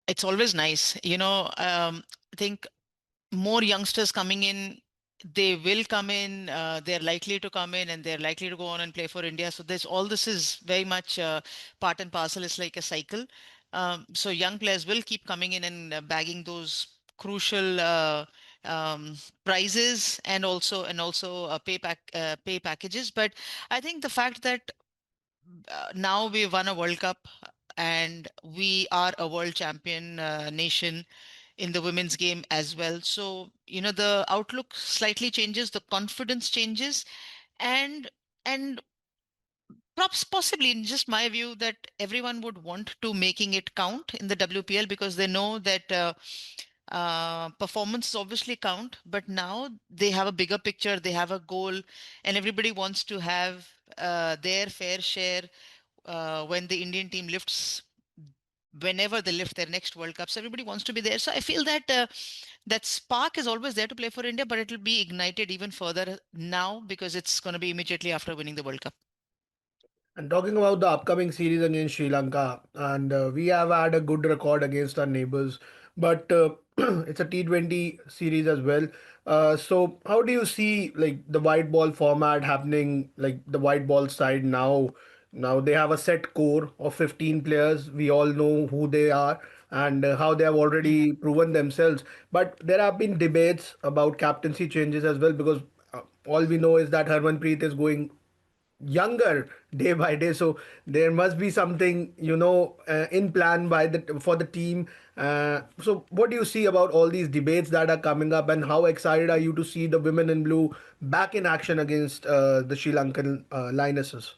It's always nice. I think more youngsters coming in, they will come in, they're likely to come in and they're likely to go on and play for India. So this all this is very much part and parcel. It's like a cycle. So young players will keep coming in and bagging those crucial prizes and also pay packages. But I think the fact that now we won a World Cup and we are a world champion nation in the women's game as well. So, the outlook slightly changes, the confidence changes, and and perhaps possibly in just my view that everyone would want to making it count in the WPL because they know that performances obviously count, but now they have a bigger picture, they have a goal, and everybody wants to have their fair share when the Indian team lifts, whenever they lift their next World Cup. So everybody wants to be there. So I feel that that spark is always there to play for India, but it will be ignited even further now because it's going to be immediately after winning the World Cup. And talking about the upcoming series against Sri Lanka, and we have had a good record against our neighbors, but it's a T20 series as well. So how do you see like the white ball format happening, like the white ball side now? Now they have a set core of 15 players. We all know who they are and how they have Mhm. already proven themselves. But there have been debates about captaincy changes as well because all we know is that Harmanpreet is going younger day by day, so there must be something in plan by the for the team. So what do you see about all these debates that are coming up, and how excited are you to see the women in blue back in action against the Sri Lankan lionesses?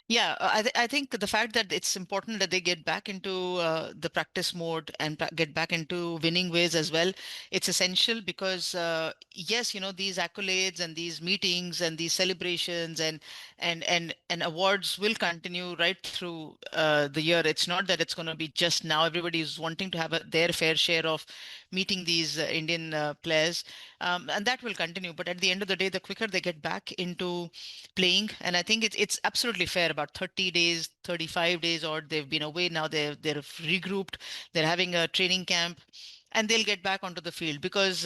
Yeah, I think the fact that it's important that they get back into the practice mode and get back into winning ways as well. It's essential because yes, these accolades and these meetings and these celebrations and awards will continue right through the year. It's not that it's going to be just now. Everybody is wanting to have their fair share of meeting these Indian players, and that will continue. But at the end of the day, the quicker they get back into playing, and I think it's absolutely fair. About 30 days, 35 days, or they've been away now. They're regrouped. They're having a training camp, and they'll get back onto the field because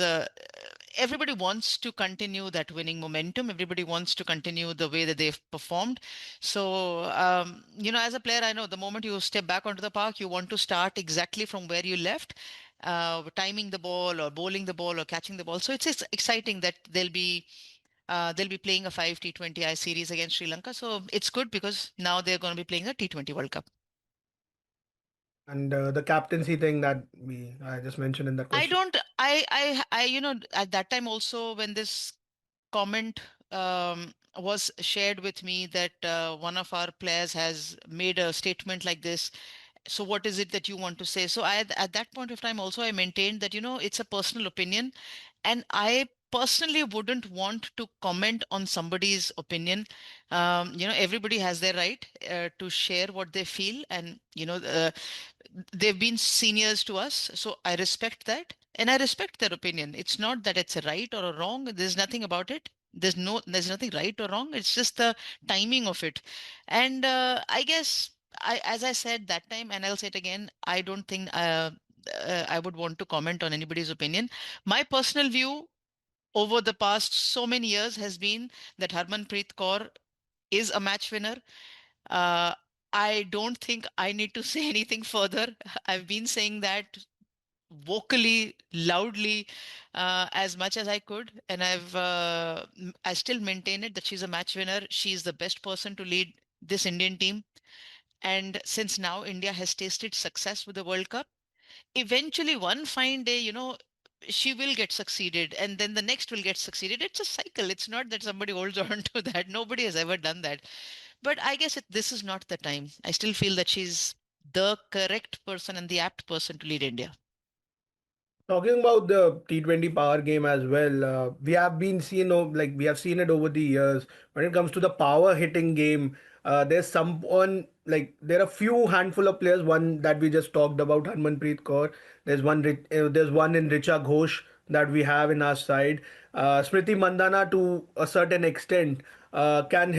everybody wants to continue that winning momentum. Everybody wants to continue the way that they've performed. So, as a player, I know the moment you step back onto the park, you want to start exactly from where you left, timing the ball or bowling the ball or catching the ball. So it's exciting that they'll be playing a 5 T20I series against Sri Lanka. So it's good because now they're going to be playing a T20 World Cup. And the captaincy thing that we I just mentioned in that I question. don't, at that time also when this comment was shared with me that one of our players has made a statement like this. So what is it that you want to say? So at that point of time also I maintained that it's a personal opinion, and I personally wouldn't want to comment on somebody's opinion. Everybody has their right to share what they feel, and they've been seniors to us, so I respect that and I respect their opinion. It's not that it's a right or a wrong. There's nothing about it. There's nothing right or wrong. It's just the timing of it. And I guess as I said that time, and I'll say it again, I don't think I would want to comment on anybody's opinion. My personal view over the past so many years has been that Harmanpreet Kaur is a match winner. uh, I don't think I need to say anything further. I've been saying that vocally, loudly, as much as I could, and I still maintain it that she's a match winner. She's the best person to lead this Indian team. And since now India has tasted success with the World Cup, eventually one fine day, she will get succeeded, and then the next will get succeeded. It's a cycle. It's not that somebody holds on to that. Nobody has ever done that. But I guess this is not the time. I still feel that she's the correct person and the apt person to lead India. Talking about the T20 power game as well, we have been seen, like we have seen it over the years. When it comes to the power hitting game, there's someone like there are few handful of players. One that we just talked about, Harmanpreet Kaur. There's one in Richa Ghosh that we have in our side. Smriti Mandana to a certain extent can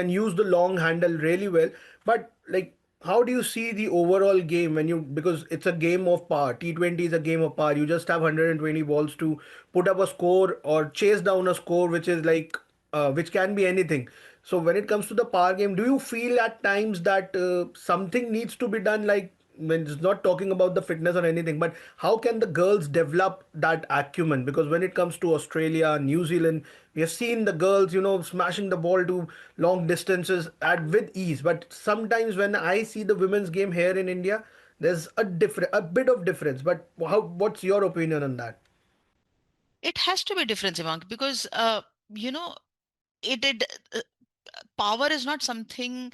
use the long handle really well, but like how do you see the overall game when you, because it's a game of power. T20 is a game of power. You just have 120 balls to put up a score or chase down a score, which is like which can be anything. So when it comes to the power game, do you feel at times that something needs to be done, like when it's not talking about the fitness or anything, but how can the girls develop that acumen? Because when it comes to Australia, New Zealand, we have seen the girls, smashing the ball to long distances at with ease. But sometimes when I see the women's game here in India, there's a bit of difference. But what's your opinion on that? It has to be different, Ivank, because you know it uh, power is not something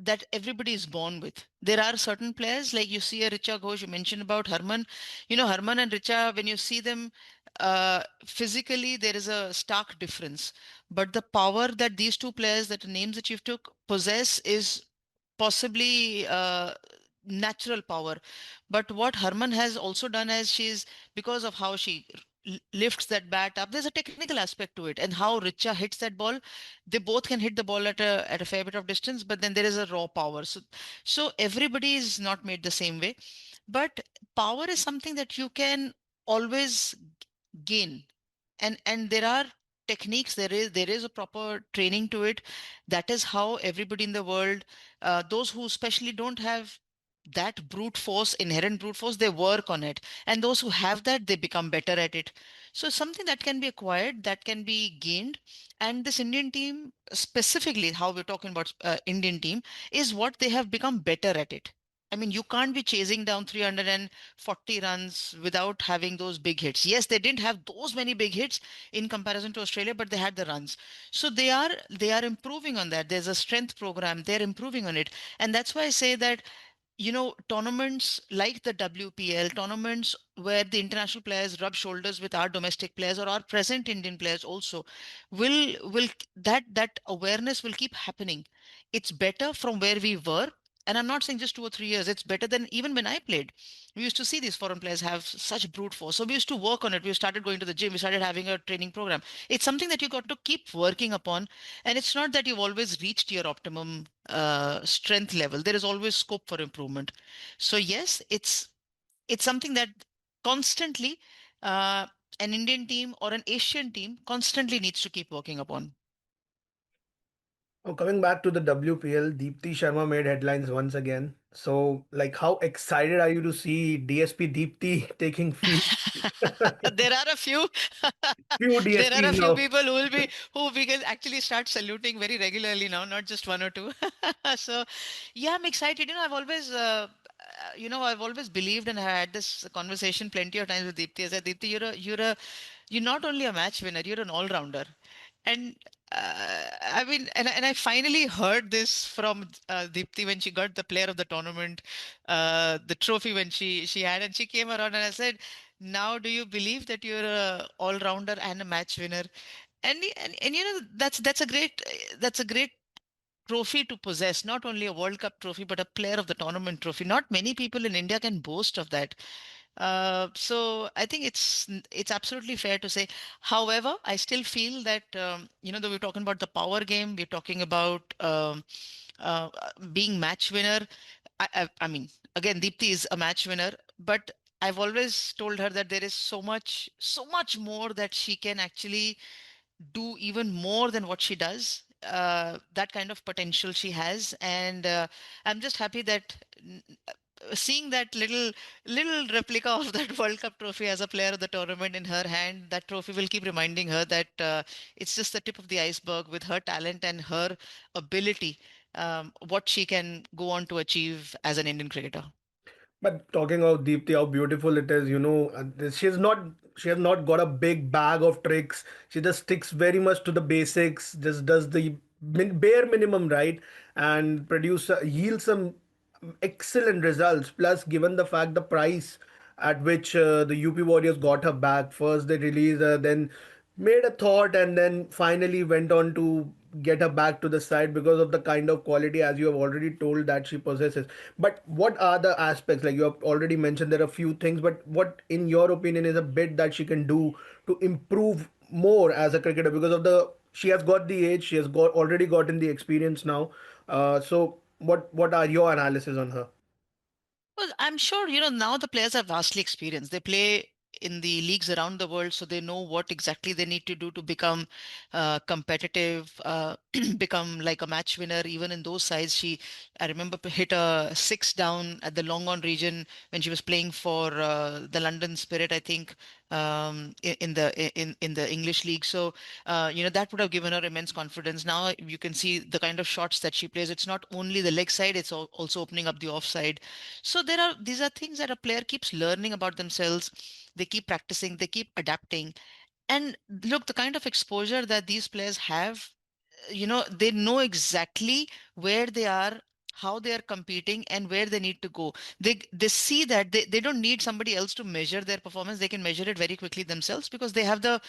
that everybody is born with. There are certain players, like you see a Richa Ghosh, you mentioned about Harman. Harman and Richa, when you see them physically, there is a stark difference. But the power that these two players, that the names that you've took, possess is possibly natural power. But what Harman has also done is she's, because of how she lifts that bat up, there's a technical aspect to it, and how Richa hits that ball. They both can hit the ball at a fair bit of distance, but then there is a raw power. So everybody is not made the same way. But power is something that you can always gain, and there are techniques, there is a proper training to it. That is how everybody in the world, those who especially don't have that brute force, inherent brute force, they work on it, and those who have that, they become better at it. So something that can be acquired, that can be gained. And this Indian team, specifically how we're talking about Indian team, is what they have become better at it. I mean, you can't be chasing down 340 runs without having those big hits. Yes, they didn't have those many big hits in comparison to Australia, but they had the runs. So they are improving on that. There's a strength program. They're improving on it. And that's why I say that, tournaments like the WPL, tournaments where the international players rub shoulders with our domestic players or our present Indian players also, will that awareness will keep happening. It's better from where we were. And I'm not saying just 2 or 3 years. It's better than even when I played. We used to see these foreign players have such brute force. So we used to work on it. We started going to the gym. We started having a training program. It's something that you got to keep working upon. And it's not that you've always reached your optimum strength level. There is always scope for improvement. So yes, it's something that constantly uh, an Indian team or an Asian team constantly needs to keep working upon. Oh, coming back to the WPL, Deepti Sharma made headlines once again. So, like, how excited are you to see DSP Deepti taking field? There are a few Few there are a DSPs few now. people who we can actually start saluting very regularly now, not just one or two. So yeah, I'm excited. I've always believed, and I had this conversation plenty of times with Deepti. I said, Deepti, you're not only a match winner, you're an all-rounder. And I mean, and I finally heard this from Deepti when she got the player of the tournament, the trophy when she had, and she came around and I said, "Now, do you believe that you're a all-rounder and a match winner?" And that's a great trophy to possess, not only a World Cup trophy, but a player of the tournament trophy. Not many people in India can boast of that. So I think it's absolutely fair to say. However, I still feel that though we're talking about the power game, we're talking about uh, being match winner. I mean, again, Deepthi is a match winner, but I've always told her that there is so much more that she can actually do, even more than what she does. That kind of potential she has, and I'm just happy that seeing that little replica of that World Cup trophy as a player of the tournament in her hand. That trophy will keep reminding her that it's just the tip of the iceberg with her talent and her ability, what she can go on to achieve as an Indian cricketer. But talking of Deepti, how beautiful it is, she has not got a big bag of tricks. She just sticks very much to the basics, just does the bare minimum right, and yields some excellent results. Plus, given the fact the price at which the UP Warriors got her back, first they released her, then made a thought, and then finally went on to get her back to the side because of the kind of quality, as you have already told, that she possesses. But what are the aspects, like you have already mentioned there are a few things, but what in your opinion is a bit that she can do to improve more as a cricketer? Because of the she has got the age, she has got already gotten the experience now. So what are your analysis on her? Well, I'm sure, now the players are vastly experienced. They play in the leagues around the world, so they know what exactly they need to do to become competitive, become like a match winner. Even in those sides, I remember, hit a six down at the long on region when she was playing for the London Spirit, I think, in the English league. So, that would have given her immense confidence. Now you can see the kind of shots that she plays. It's not only the leg side; it's also opening up the offside. So these are things that a player keeps learning about themselves. They keep practicing, they keep adapting. And look, the kind of exposure that these players have, they know exactly where they are, how they are competing, and where they need to go. They see that they don't need somebody else to measure their performance. They can measure it very quickly themselves because they have the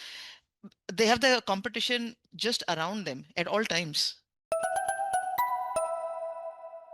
competition just around them at all times.